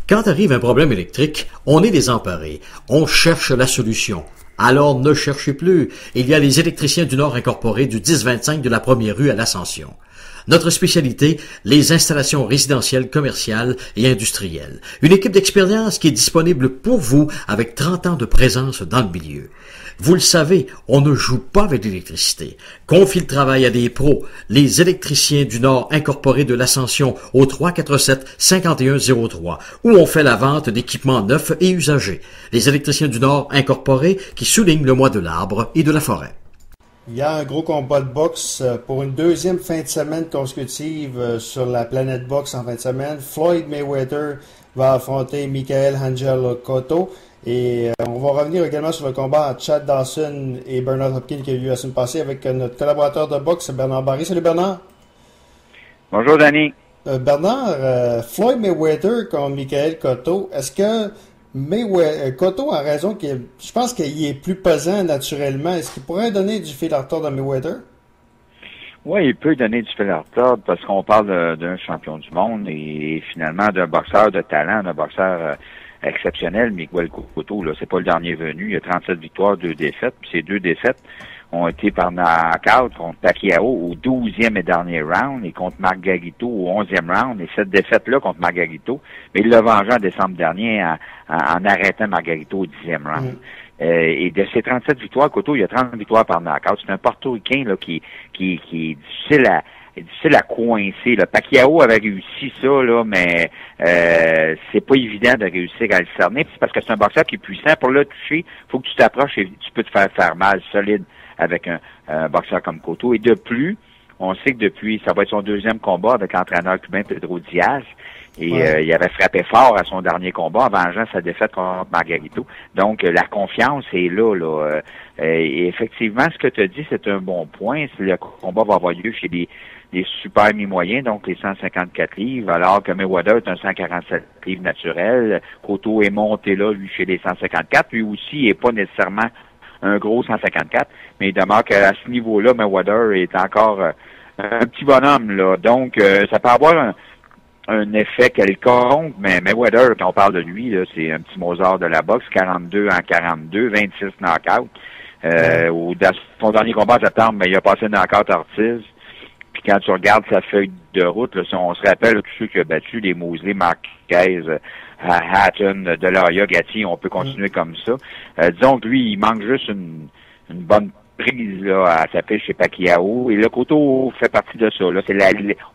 Quand arrive un problème électrique, on est désemparé. On cherche la solution. Alors ne cherchez plus. Il y a les électriciens du Nord incorporés du 1025 de la Première rue à l'Ascension. Notre spécialité, les installations résidentielles, commerciales et industrielles. Une équipe d'expérience qui est disponible pour vous avec 30 ans de présence dans le milieu. Vous le savez, on ne joue pas avec l'électricité. Confie le travail à des pros. Les électriciens du Nord incorporés de l'Ascension au 347-5103, où on fait la vente d'équipements neufs et usagés. Les électriciens du Nord incorporés qui soulignent le mois de l'arbre et de la forêt. Il y a un gros combat de boxe pour une deuxième fin de semaine consécutive sur la planète boxe en fin de semaine. Floyd Mayweather va affronter Michael Angel Cotto. Et on va revenir également sur le combat entre Chad Dawson et Bernard Hopkins qui a eu lieu la semaine passée avec notre collaborateur de boxe, Bernard Barry. Salut Bernard. Bonjour Danny. Bernard, Floyd Mayweather contre Michael Cotto, est-ce que Cotto a raison je pense qu'il est plus pesant naturellement. Est-ce qu'il pourrait donner du fil à retordre à Mayweather? Oui, il peut donner du fil à retordre parce qu'on parle d'un champion du monde et finalement d'un boxeur de talent, d'un boxeur exceptionnel, Miguel Cotto. Là, c'est pas le dernier venu. Il a 37 victoires, 2 défaites. Puis ces 2 défaites ont été par knockout contre Pacquiao au 12e et dernier round et contre Margarito au 11e round. Et cette défaite-là contre Margarito, mais il l'a vengé en décembre dernier en arrêtant Margarito au 10e round. Et de ces 37 victoires, Cotto, il y a 30 victoires par knockout. C'est un portoricain là, qui est difficile à coincer. Là. Pacquiao avait réussi ça, là, mais c'est pas évident de réussir à le cerner. C'est parce que c'est un boxeur qui est puissant. Pour le toucher, faut que tu t'approches et tu peux te faire mal solide avec un boxeur comme Cotto. Et de plus, on sait que depuis, ça va être son 2e combat avec l'entraîneur cubain Pedro Diaz. Et il avait frappé fort à son dernier combat en vengeant sa défaite contre Margarito. Donc, la confiance est là. Et effectivement, ce que tu as dit, c'est un bon point. Le combat va avoir lieu chez des super mi-moyens, donc les 154 livres, alors que Mayweather est un 147 livres naturel. Cotto est monté là, lui, chez les 154. Lui aussi, il n'est pas nécessairement un gros 154, mais il demeure qu'à ce niveau-là, Mayweather est encore un petit bonhomme, là. Donc, ça peut avoir un effet quelconque, mais Mayweather, quand on parle de lui, là, c'est un petit Mozart de la boxe, 42 en 42, 26 knockouts. Dans son dernier combat en septembre, il a passé un knockout Ortiz. Puis quand tu regardes sa feuille de route, là, si on se rappelle tous ceux qui ont battu, les Mosley, Marquez, Hatton, Delahoya, Gatti, on peut continuer comme ça. Disons que lui, il manque juste une bonne prise là, à sa pêche chez Pacquiao. Et le Cotto fait partie de ça. Là,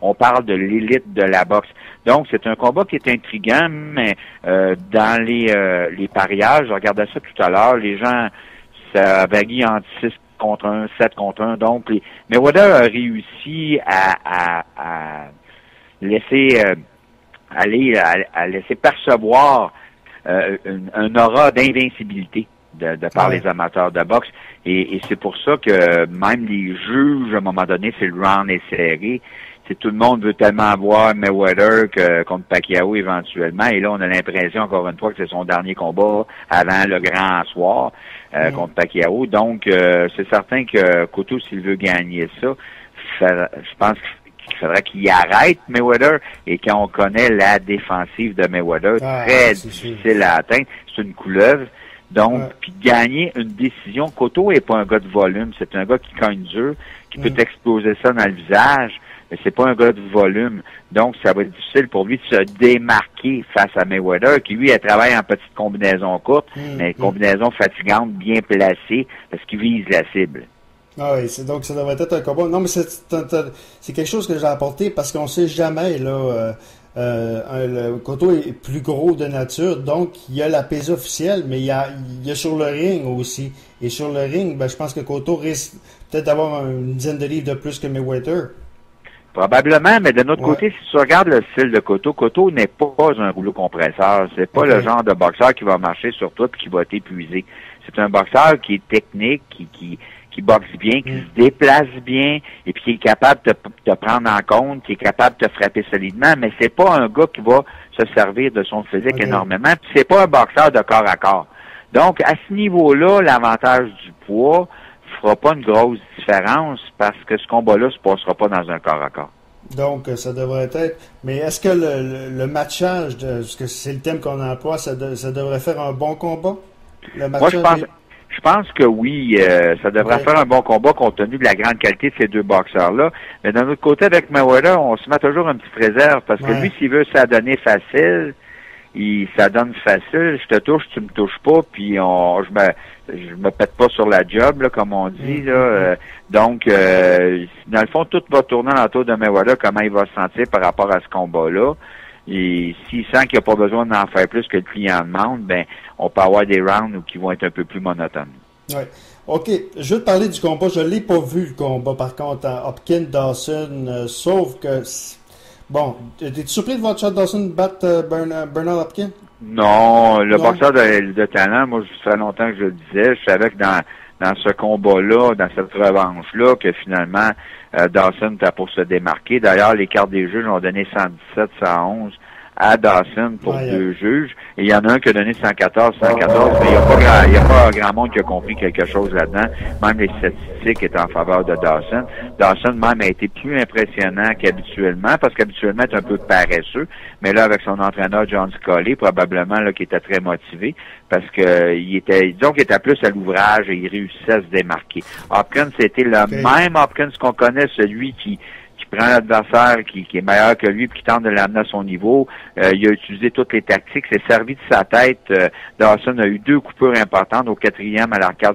on parle de l'élite de la boxe. Donc, c'est un combat qui est intriguant, mais dans les pariages, je regardais ça tout à l'heure, les gens, ça varie entre 6 contre 1, 7 contre 1. Donc, Mayweather a réussi à laisser à laisser percevoir un aura d'invincibilité de par les amateurs de boxe. Et c'est pour ça que même les juges, à un moment donné, si le round est serré, tout le monde veut tellement voir Mayweather contre Pacquiao éventuellement. Et là, on a l'impression, encore une fois, que c'est son dernier combat avant le grand soir contre Pacquiao. Donc, c'est certain que Cotto, s'il veut gagner ça, je pense qu'il faudrait qu'il arrête Mayweather. Et quand on connaît la défensive de Mayweather, très difficile à atteindre, c'est une couleuvre. Donc, puis gagner une décision. Cotto est pas un gars de volume, c'est un gars qui cogne dur, qui peut exploser ça dans le visage, mais c'est pas un gars de volume. Donc, ça va être difficile pour lui de se démarquer face à Mayweather, qui lui, elle travaille en petite combinaison courte, mais combinaison fatigante, bien placée, parce qu'il vise la cible. Ah oui, donc ça devrait être un combat. Non, mais c'est quelque chose que j'ai apporté parce qu'on sait jamais, là, le Cotto est plus gros de nature, donc il y a la pesée officielle, mais il y a sur le ring aussi. Et sur le ring, je pense que Cotto risque peut-être d'avoir une dizaine de livres de plus que Mayweather. Probablement, mais de notre côté, si tu regardes le style de Cotto n'est pas un rouleau compresseur. C'est pas le genre de boxeur qui va marcher sur toi et qui va t'épuiser. C'est un boxeur qui est technique, qui boxe bien, qui se déplace bien, et puis qui est capable de te prendre en compte, qui est capable de te frapper solidement, mais c'est pas un gars qui va se servir de son physique énormément, puis c'est pas un boxeur de corps à corps. Donc, à ce niveau-là, l'avantage du poids fera pas une grosse différence parce que ce combat-là se passera pas dans un corps à corps. Donc, ça devrait être... Mais est-ce que le matchage, parce que c'est le thème qu'on emploie, ça devrait faire un bon combat? Moi, je pense que oui, ça devrait faire un bon combat compte tenu de la grande qualité de ces deux boxeurs-là. Mais d'un autre côté, avec Mayweather, on se met toujours une petite réserve parce que lui, s'il veut s'adonner facile, ça donne facile. Je te touche, tu me touches pas, puis je me pète pas sur la job, là, comme on dit. Là. Donc, dans le fond, tout va tourner autour de Mayweather, comment il va se sentir par rapport à ce combat-là. Et s'il sent qu'il n'y a pas besoin d'en faire plus que le client demande, ben on peut avoir des rounds qui vont être un peu plus monotones. Oui. OK. Je veux te parler du combat. Je ne l'ai pas vu, le combat, par contre, Hopkins-Dawson, sauf que... Bon, es-tu surpris de voir Chad Dawson battre Bernard Hopkins? Non, le boxeur de talent, moi, ça fait longtemps que je le disais. Je savais que dans ce combat-là, dans cette revanche-là, que finalement, Dawson était pour se démarquer. D'ailleurs, les cartes des juges ont donné 117-111 à Dawson pour deux juges. Et il y en a un qui a donné 114, mais il n'y a pas grand monde qui a compris quelque chose là-dedans. Même les statistiques étaient en faveur de Dawson. Dawson même a été plus impressionnant qu'habituellement, parce qu'habituellement, il est un peu paresseux. Mais là, avec son entraîneur John Scully, probablement, là, qui était très motivé, parce que il était plus à l'ouvrage et il réussissait à se démarquer. Hopkins, c'était le même Hopkins qu'on connaît, celui qui prend l'adversaire qui est meilleur que lui puis qui tente de l'amener à son niveau. Il a utilisé toutes les tactiques, s'est servi de sa tête. Dawson a eu 2 coupures importantes, au 4e à l'arcade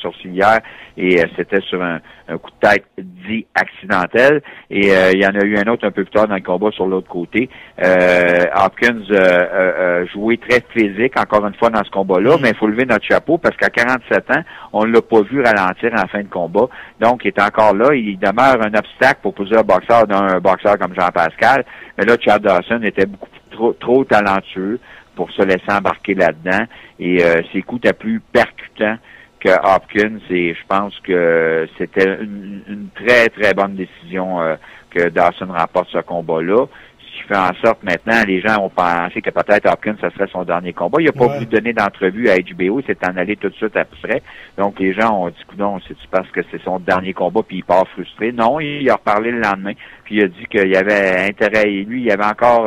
sourcilière et c'était sur un coup de tête dit accidentel. Et il y en a eu un autre un peu plus tard dans le combat sur l'autre côté. Hopkins a joué très physique encore une fois dans ce combat-là, mais il faut lever notre chapeau parce qu'à 47 ans, on ne l'a pas vu ralentir en fin de combat. Donc, il est encore là. Il demeure un obstacle pour plusieurs boxeurs, d'un boxeur comme Jean-Pascal. Mais là, Chad Dawson était beaucoup trop talentueux pour se laisser embarquer là-dedans. Et ses coups étaient plus percutants que Hopkins. Et je pense que c'était une très, très bonne décision que Dawson remporte ce combat-là. Ce qui fait en sorte maintenant, les gens ont pensé que peut-être Hopkins, ça serait son dernier combat. Il n'a pas voulu donner d'entrevue à HBO, il s'est en allé tout de suite après. Donc les gens ont dit, non, c'est-tu parce que c'est son dernier combat puis il part frustré? Non, il a reparlé le lendemain, puis il a dit qu'il y avait intérêt, et lui, il avait encore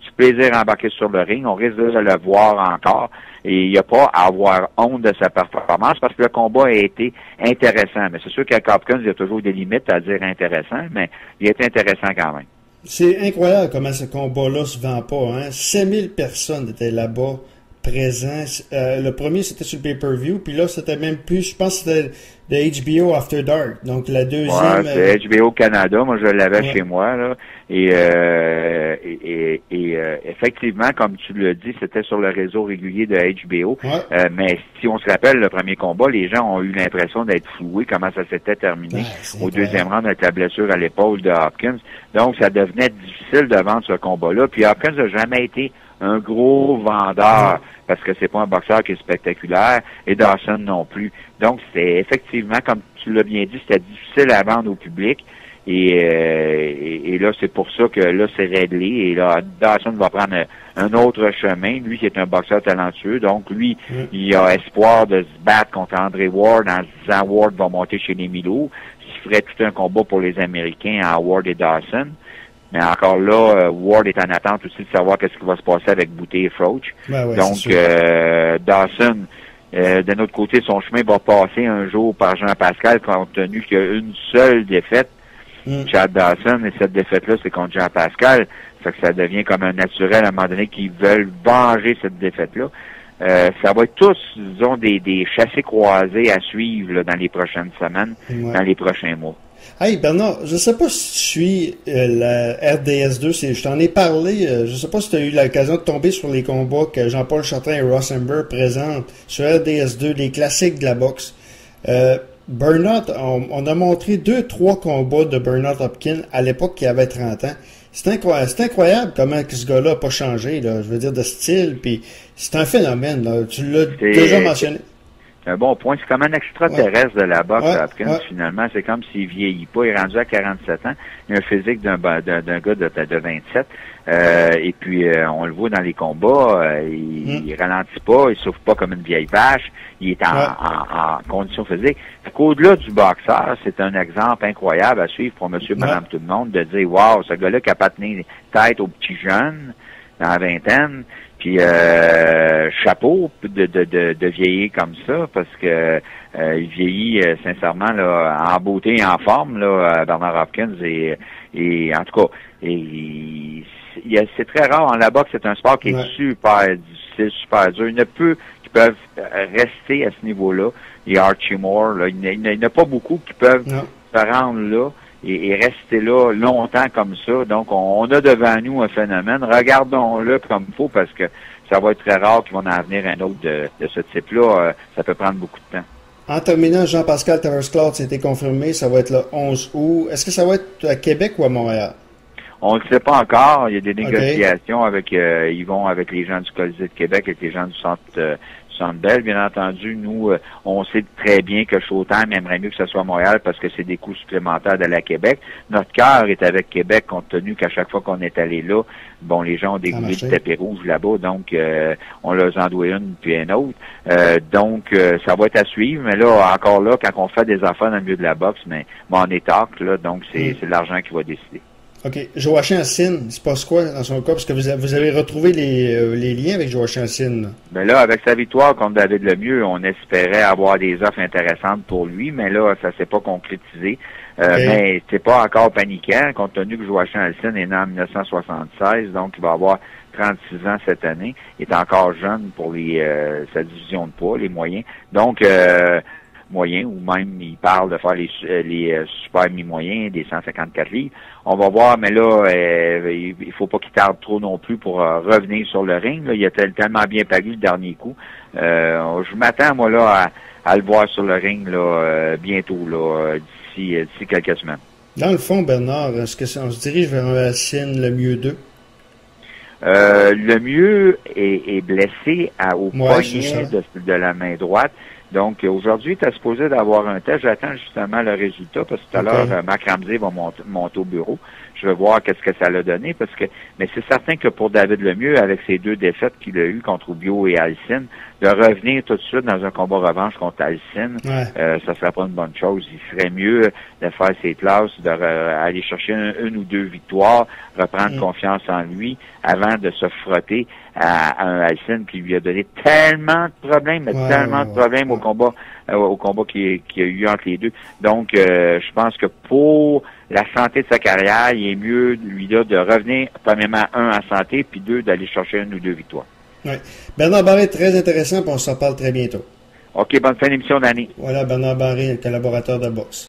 du plaisir à embarquer sur le ring. On risque de le voir encore. Et il n'y a pas à avoir honte de sa performance parce que le combat a été intéressant. Mais c'est sûr qu'avec Hopkins, il y a toujours des limites à dire intéressant, mais il est intéressant quand même. C'est incroyable comment ce combat-là se vend pas. Hein? 5000 personnes étaient là-bas, présents. Le premier, c'était sur le pay-per-view, puis là, c'était même plus, je pense que c'était de HBO After Dark. Donc, la deuxième... Ouais, c'est HBO Canada. Moi, je l'avais chez moi, là. Et effectivement, comme tu l'as dit, c'était sur le réseau régulier de HBO. Mais si on se rappelle, le premier combat, les gens ont eu l'impression d'être floués, comment ça s'était terminé au deuxième round avec la blessure à l'épaule de Hopkins. Donc, ça devenait difficile de vendre ce combat-là. Puis Hopkins n'a jamais été un gros vendeur parce que c'est pas un boxeur qui est spectaculaire et Dawson non plus. Donc, c'était effectivement, comme tu l'as bien dit, c'était difficile à vendre au public. Et là, c'est pour ça que là, c'est réglé. Et là, Dawson va prendre un autre chemin. Lui qui est un boxeur talentueux. Donc, lui, il a espoir de se battre contre Andre Ward en se disant Ward va monter chez les Milo. Il ferait tout un combat pour les Américains à Ward et Dawson. Mais encore là, Ward est en attente aussi de savoir qu'est-ce qui va se passer avec Boutet et Froch. Donc, Dawson, de notre côté, son chemin va passer un jour par Jean-Pascal compte tenu qu'il y a une seule défaite. Chad Dawson, et cette défaite-là, c'est contre Jean-Pascal. Ça fait que ça devient comme un naturel à un moment donné qu'ils veulent venger cette défaite-là. Ça va être tous, disons, des chassés croisés à suivre là, dans les prochaines semaines, dans les prochains mois. Hey Bernard, je sais pas si tu suis la RDS2, je t'en ai parlé, je sais pas si tu as eu l'occasion de tomber sur les combats que Jean-Paul Chartrand et Ross Ember présentent sur RDS2, les classiques de la boxe. Bernard, on a montré 2-3 combats de Bernard Hopkins à l'époque qui avait 30 ans. C'est incroyable comment ce gars-là n'a pas changé, là, je veux dire, de style, puis c'est un phénomène, là. Tu l'as déjà mentionné. un bon point. C'est comme un extraterrestre de la boxe, Hopkins, finalement. C'est comme s'il vieillit pas. Il est rendu à 47 ans. Il a un physique d'un gars de 27. Et puis, on le voit dans les combats. Il ralentit pas. Il souffre pas comme une vieille vache. Il est en condition physique. Au-delà du boxeur, c'est un exemple incroyable à suivre pour monsieur, madame, tout le monde, de dire, wow, ce gars-là qui a pas tenu tête aux petits jeunes dans la vingtaine. Puis chapeau de vieillir comme ça, parce que il vieillit sincèrement là, en beauté et en forme, là, Bernard Hopkins, et en tout cas, c'est très rare. En la boxe, c'est un sport qui est super difficile, super dur. Il y en a peu qui peuvent rester à ce niveau-là. Il y a Archie Moore, là, il n'y en a pas beaucoup qui peuvent se rendre là. Et rester là longtemps comme ça. Donc, on a devant nous un phénomène. Regardons-le comme il faut, parce que ça va être très rare qu'il va en venir un autre de ce type-là. Ça peut prendre beaucoup de temps. En terminant, Jean-Pascal Tavares-Claude, c'était confirmé. Ça va être le 11 août. Est-ce que ça va être à Québec ou à Montréal? On ne le sait pas encore. Il y a des négociations avec ils vont avec les gens du Colisée de Québec et les gens du Centre Bell. Bien entendu, nous, on sait très bien que Showtime aimerait mieux que ce soit à Montréal parce que c'est des coûts supplémentaires d'aller à Québec. Notre cœur est avec Québec, compte tenu qu'à chaque fois qu'on est allé là, bon, les gens ont dégoulé du tapis rouge là-bas, donc on leur en doit une puis une autre. Donc, ça va être à suivre, mais là, encore là, quand on fait des affaires dans le milieu de la boxe, mais on est talk, là, donc c'est l'argent qui va décider. OK. Joachim Alcine, il se passe quoi dans son cas? Parce que vous avez retrouvé les liens avec Joachim Alcine. Ben là, avec sa victoire contre David Lemieux, on espérait avoir des offres intéressantes pour lui, mais là, ça s'est pas concrétisé. Mais c'est pas encore paniquant, compte tenu que Joachim Alcine est né en 1976, donc il va avoir 36 ans cette année. Il est encore jeune pour sa division de poids, les moyens. Donc, moyens, ou même il parle de faire les super mi-moyens, des 154 livres. On va voir, mais là, il faut pas qu'il tarde trop non plus pour revenir sur le ring. Là. Il a tellement bien paru le dernier coup. Je m'attends, moi, là, à le voir sur le ring là, bientôt, là, d'ici quelques semaines. Dans le fond, Bernard, est-ce qu'on se dirige vers un Alcine Lemieux 2? Lemieux est blessé au poignet de la main droite. Donc, aujourd'hui, tu es supposé d'avoir un test. J'attends justement le résultat parce que tout à l'heure, Marc Ramsey va monter au bureau. Je veux voir qu'est-ce que ça l'a donné mais c'est certain que pour David Lemieux, avec ses 2 défaites qu'il a eues contre Rubio et Alcine, de revenir tout de suite dans un combat revanche contre Alcine, ça serait pas une bonne chose. Il serait mieux de faire ses classes, aller chercher une ou 2 victoires, reprendre confiance en lui avant de se frotter à un Alcine qui lui a donné tellement de problèmes, tellement de problèmes au combat qu'il y a eu entre les deux. Donc, je pense que pour la santé de sa carrière, il est mieux, lui, là, de revenir, premièrement, 1, en santé, puis 2, d'aller chercher 1 ou 2 victoires. Oui. Bernard Barré, très intéressant, puis on s'en parle très bientôt. OK, bonne fin d'émission d'année. Voilà, Bernard Barré, le collaborateur de boxe.